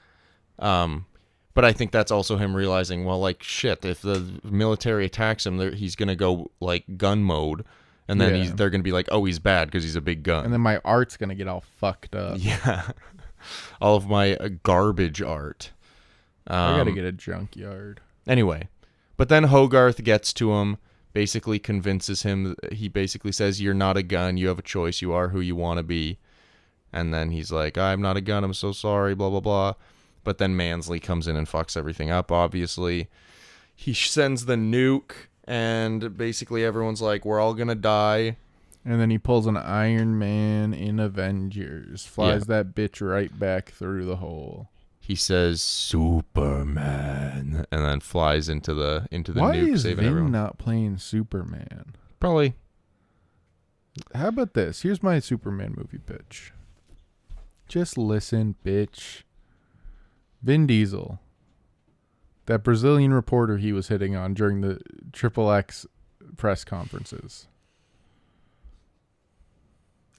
But I think that's also him realizing, well, like, shit, if the military attacks him, he's going to go, like, gun mode. And then they're going to be like, oh, he's bad because he's a big gun. And then my art's going to get all fucked up. Yeah. All of my garbage art. I got to get a junkyard. Anyway. But then Hogarth gets to him, basically convinces him. He basically says, you're not a gun. You have a choice. You are who you want to be. And then he's like, I'm not a gun. I'm so sorry, blah, blah, blah. But then Mansley comes in and fucks everything up, obviously. He sends the nuke, and basically everyone's like, we're all going to die. And then he pulls an Iron Man in Avengers. Flies that bitch right back through the hole. He says, Superman, and then flies into the Why nuke, is saving Vin everyone. not playing Superman? Probably. How about this? Here's my Superman movie pitch. Just listen, bitch. Vin Diesel, that Brazilian reporter he was hitting on during the XXX press conferences.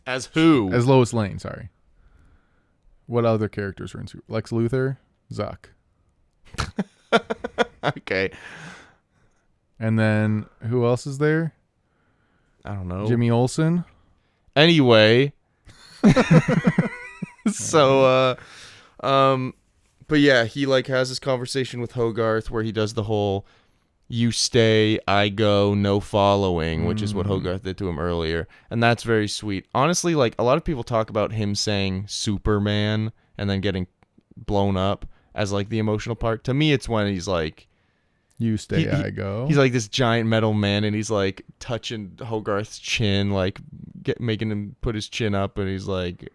As who? As Lois Lane, sorry. What other characters were in Super? Lex Luthor? Zuck. Okay. And then who else is there? I don't know. Jimmy Olsen. Anyway. So, but yeah, he like has this conversation with Hogarth where he does the whole you stay, I go, no following, which is what Hogarth did to him earlier. And that's very sweet. Honestly, like a lot of people talk about him saying Superman and then getting blown up as like the emotional part. To me, it's when he's like, You stay, I go. He's like this giant metal man and he's like touching Hogarth's chin, like making him put his chin up, and he's like,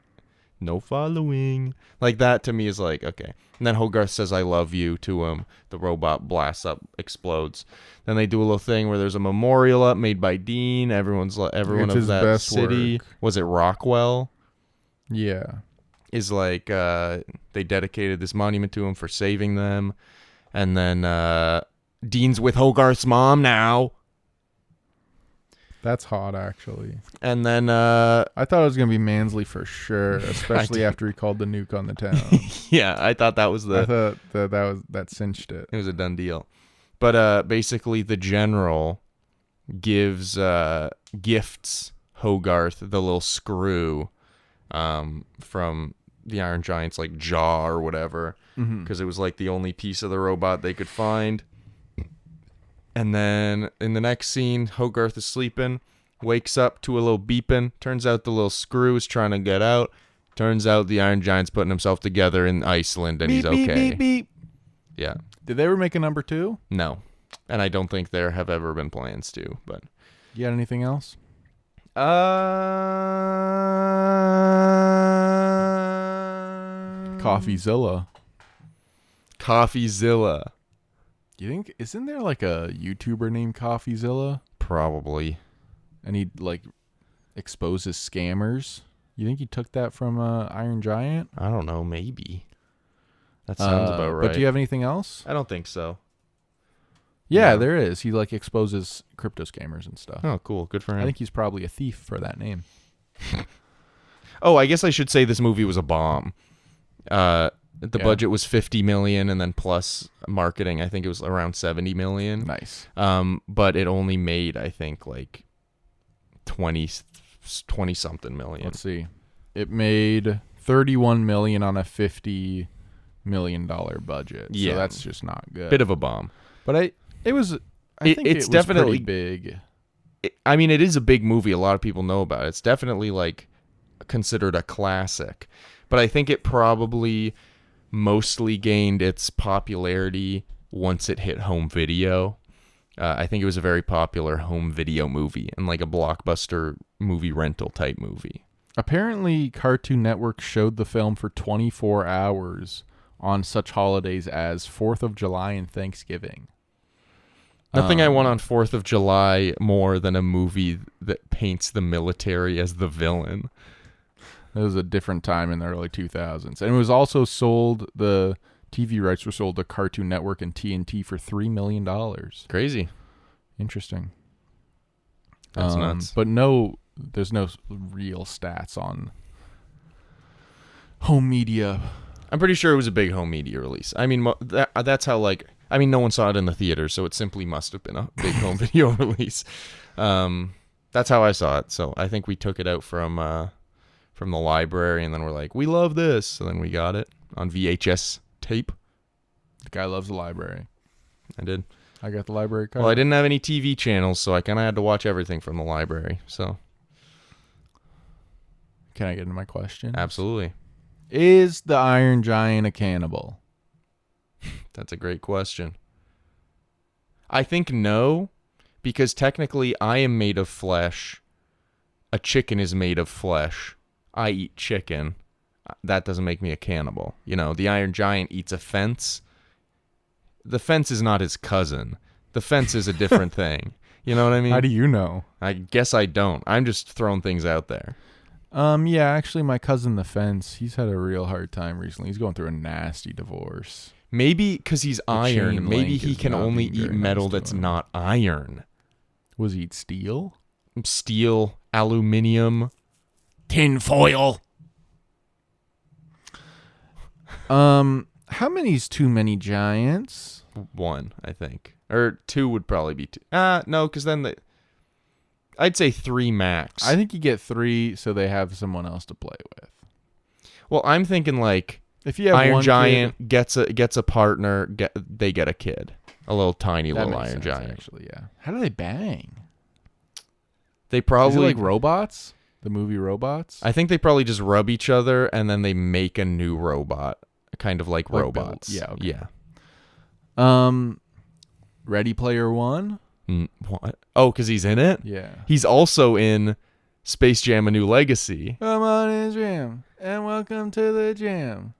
no following. Like that to me is like, okay. And then Hogarth says, I love you to him. The robot blasts up, explodes. Then they do a little thing where there's a memorial up made by Dean. Everyone It's of his that best city. work. Was it Rockwell? Yeah. Is like, they dedicated this monument to him for saving them. And then Dean's with Hogarth's mom now. That's hot, actually. And then I thought it was going to be Mansley for sure, especially after he called the nuke on the town. yeah, I thought that was I thought that cinched it. It was a done deal. But basically the general gifts Hogarth the little screw from the Iron Giant's like jaw or whatever, because it was like the only piece of the robot they could find. And then in the next scene, Hogarth is sleeping, wakes up to a little beeping. Turns out the little screw is trying to get out. Turns out the Iron Giant's putting himself together in Iceland, and Beep, he's okay. beep, beep, beep. Yeah. Did they ever make a number 2? No. And I don't think there have ever been plans to, but... You got anything else? Coffeezilla. Coffeezilla. You think, isn't there like a YouTuber named Coffeezilla? Probably. And he like exposes scammers? You think he took that from Iron Giant? I don't know, maybe. That sounds about right. But do you have anything else? I don't think so. Yeah, No. there is. He like exposes crypto scammers and stuff. Oh, cool. Good for him. I think he's probably a thief for that name. Oh, I guess I should say this movie was a bomb. The budget was $50 million, and then plus marketing, I think it was around $70 million. Nice. But it only made, I think, like 20 something million. Let's see. It made $31 million on a $50 million budget. Yeah. So that's just not good. Bit of a bomb. But I think it's it was definitely pretty big. I mean, it is a big movie. A lot of people know about it. It's definitely like considered a classic. But I think it probably mostly gained its popularity once it hit home video. I think it was a very popular home video movie and like a blockbuster movie rental type movie. Apparently, Cartoon Network showed the film for 24 hours on such holidays as 4th of July and Thanksgiving. Nothing I want on 4th of July more than a movie that paints the military as the villain. It was a different time in the early 2000s. And it was also sold, the TV rights were sold to Cartoon Network and TNT for $3 million. Crazy. Interesting. That's nuts. But there's no real stats on home media. I'm pretty sure it was a big home media release. I mean, that's how, like, I mean, no one saw it in the theater, so it simply must have been a big home video release. That's how I saw it. So I think we took it out from the library, and then we're like, we love this. So then we got it on VHS tape. The guy loves the library. I did. I got the library card. Well, I didn't have any TV channels, so I kind of had to watch everything from the library. So Can I get into my question? absolutely. Is the Iron Giant a cannibal? That's a great question. I think no, because technically I am made of flesh. A chicken is made of flesh. I eat chicken. That doesn't make me a cannibal. You know, the Iron Giant eats a fence. The fence is not his cousin. The fence is a different thing. You know what I mean? How do you know? I guess I don't. I'm just throwing things out there. Yeah, actually my cousin the fence, he's had a real hard time recently. He's going through a nasty divorce. Maybe because he's iron. chain Maybe link he is can not only being eat very metal nice to that's him. not iron. Was he eat steel? Steel, aluminium, tin foil. How many's too many giants? One, I think. Or two would probably be two. No, because then I'd say three max. I think you get 3 so they have someone else to play with. Well, I'm thinking like If you have Iron one Giant kid, gets a partner, they get a kid. A little tiny that little makes Iron sense, Giant. actually, yeah. How do they bang? They Is it probably like Robots? The movie Robots? I think they probably just rub each other and then they make a new robot. Kind of like Like robots. yeah, okay. Yeah. Ready Player One? What? Oh, because he's in it? Yeah. He's also in Space Jam: A New Legacy. Come on and jam, and welcome to the jam.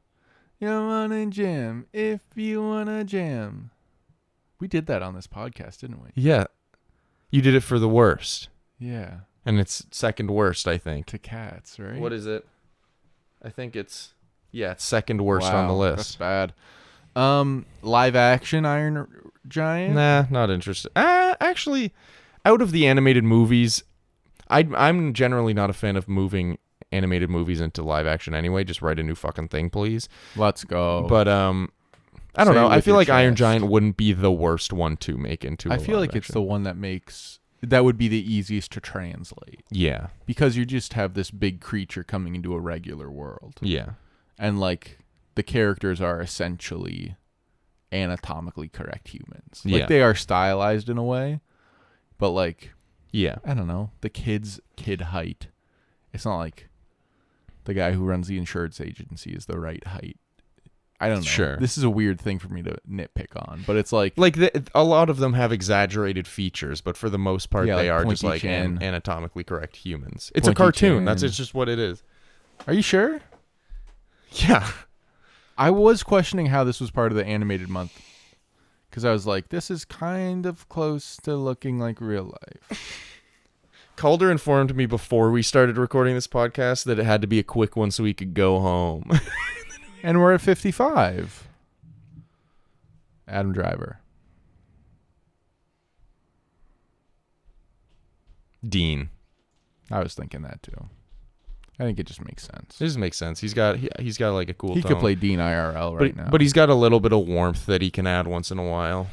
Come on and jam if you wanna jam. We did that on this podcast, didn't we? Yeah. You did it for the worst. Yeah. And it's second worst, I think. To Cats, right? What is it? I think it's second worst on the Wow, That's list. bad. Live action Iron Giant? Nah, not interested. Actually, out of the animated movies, I'm generally not a fan of moving animated movies into live action anyway. Just write a new fucking thing, please. Let's go. But I don't Say know. it I with feel your like Iron chest. Giant wouldn't be the worst one to make into. I a feel live like it's action. the one that would be the easiest to translate. Yeah. Because you just have this big creature coming into a regular world. Yeah. And like the characters are essentially anatomically correct humans. Like Yeah. they are stylized in a way, but like Yeah. I don't know, the kid height. It's not like the guy who runs the insurance agency is the right height. I don't know. Sure. This is a weird thing for me to nitpick on, but it's like a lot of them have exaggerated features, but for the most part, Yeah, they like are just pointy like chin. anatomically correct humans. It's a Pointy cartoon. chin. It's just what it is. Are you sure? Yeah. I was questioning how this was part of the animated month because I was like, this is kind of close to looking like real life. Calder informed me before we started recording this podcast that it had to be a quick one so we could go home. And we're at 55. Adam Driver. Dean. I was thinking that too. I think it just makes sense. This makes sense. He's got like a cool He tone. could play Dean IRL right now. But he's got a little bit of warmth that he can add once in a while.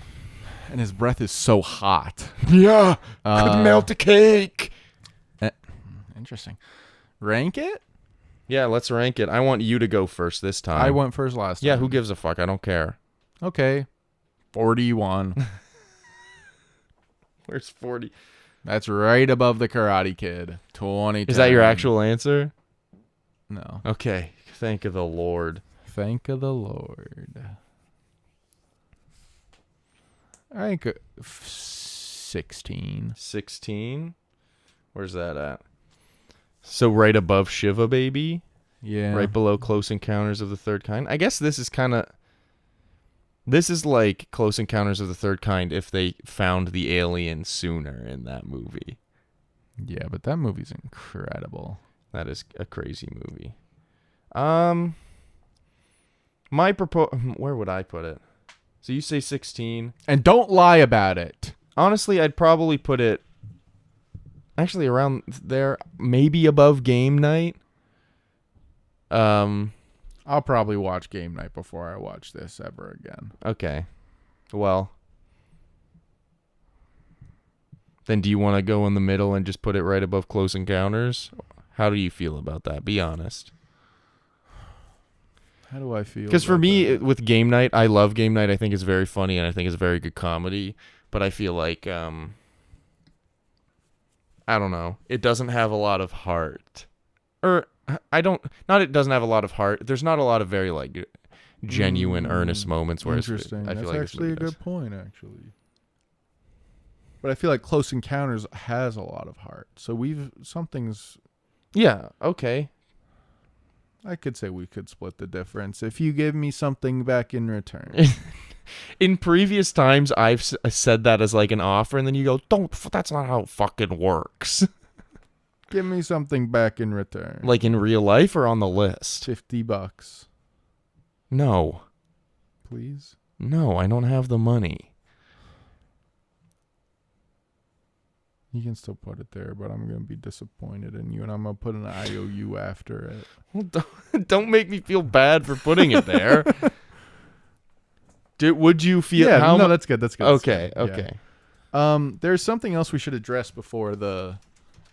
And his breath is so hot. Yeah. Uh, Could melt a cake. Interesting. Rank it? Yeah, let's rank it. I want you to go first this time. I went first last time. Yeah, who gives a fuck? I don't care. Okay. 41. Where's 40? That's right above the Karate Kid. 2010. Is that your actual answer? No. Okay. Thank the Lord. Thank the Lord. I think 16. 16. Where's that at? So right above Shiva Baby, Yeah. right below Close Encounters of the Third Kind. I guess this is like Close Encounters of the Third Kind if they found the alien sooner in that movie. Yeah, but that movie's incredible. That is a crazy movie. Where would I put it? So you say 16. And don't lie about it. Honestly, I'd probably put it actually around there, maybe above Game Night. I'll probably watch Game Night before I watch this ever again. Okay. Well, then do you want to go in the middle and just put it right above Close Encounters? How do you feel about that? Be honest. How do I feel? Because for about me, that? with Game Night, I love Game Night. I think it's very funny, and I think it's a very good comedy. But I feel like, I don't know. It doesn't have a lot of heart. Or, it doesn't have a lot of heart. There's not a lot of very, like, genuine, earnest moments. Whereas Interesting. I feel That's like actually a this movie good point, actually. But I feel like Close Encounters has a lot of heart. So something's... Yeah, okay. I could say we could split the difference if you give me something back in return. In previous times, I've said that as like an offer, and then you go, that's not how it fucking works. Give me something back in return. Like in real life or on the list? $50. No. Please? No, I don't have the money. You can still put it there, but I'm going to be disappointed in you, and I'm going to put an IOU after it. Well, don't make me feel bad for putting it there. Would you feel... Yeah, no, that's good. That's good. Okay, that's good. okay. Yeah. There's something else we should address before the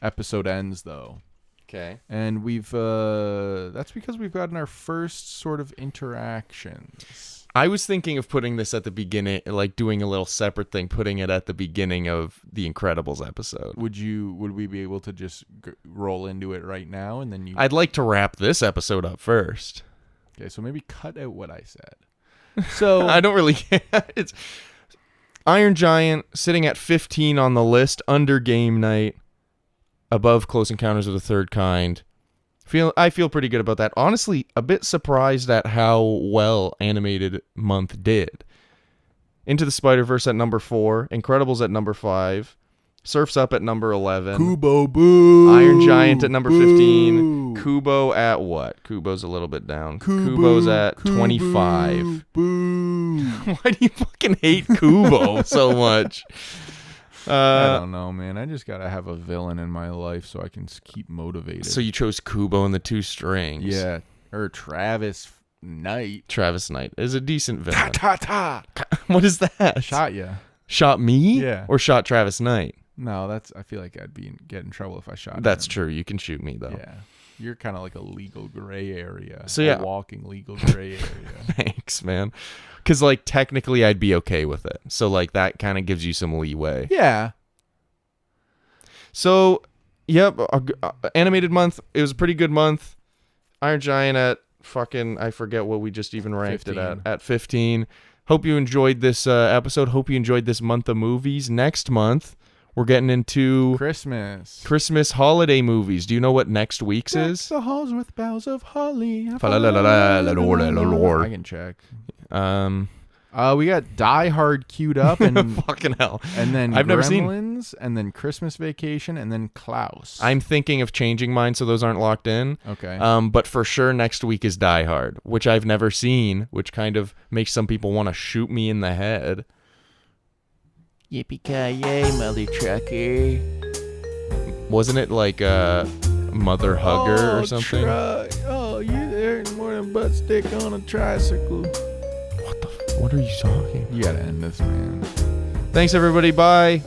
episode ends, though. Okay. And that's because we've gotten our first sort of interactions. I was thinking of putting this at the beginning, like doing a little separate thing, putting it at the beginning of the Incredibles episode. Would we be able to just roll into it right now, and then you... I'd like to wrap this episode up first. Okay, so maybe cut out what I said. So I don't really care. It's Iron Giant sitting at 15 on the list, under Game Night, above Close Encounters of the Third Kind. I feel pretty good about that. Honestly, a bit surprised at how well Animated Month did. Into the Spider-Verse at number 4, Incredibles at number 5, Surf's Up at number 11, Kubo, boo! Iron Giant at number boo! 15, Kubo at what? Kubo's a little bit down. Kubo's at 25. Boo! Why do you fucking hate Kubo so much? I don't know, man. I just gotta have a villain in my life so I can keep motivated. So you chose Kubo and the Two Strings. Yeah, or Travis Knight. Travis Knight is a decent villain. Ta. What is that? Shot ya. Shot me? Yeah. Or shot Travis Knight? No, I feel like I'd get in trouble if I shot That's him. true. You can shoot me, though. Yeah. You're kind of like a legal gray area. So, yeah. A walking legal gray area. Thanks, man. Because, like, technically I'd be okay with it. So, like, that kind of gives you some leeway. Yeah. So, yep. Animated Month. It was a pretty good month. Iron Giant at fucking... I forget what we just even ranked 15. it at 15. Hope you enjoyed this episode. Hope you enjoyed this month of movies. Next month, we're getting into... Christmas holiday movies. Do you know what next week's Deck is? the halls with boughs of holly. I can check. We got Die Hard queued up, and fucking hell. and then I've never seen. Gremlins, and then Christmas Vacation, and then Klaus. I'm thinking of changing mine so those aren't locked in. Okay. But for sure next week is Die Hard, which I've never seen, which kind of makes some people want to shoot me in the head. Yippee-ki-yay, mother trucker. Wasn't it like a mother hugger or something? You there more than butt stick on a tricycle. What are you talking? You gotta end this, man. Thanks, everybody. Bye.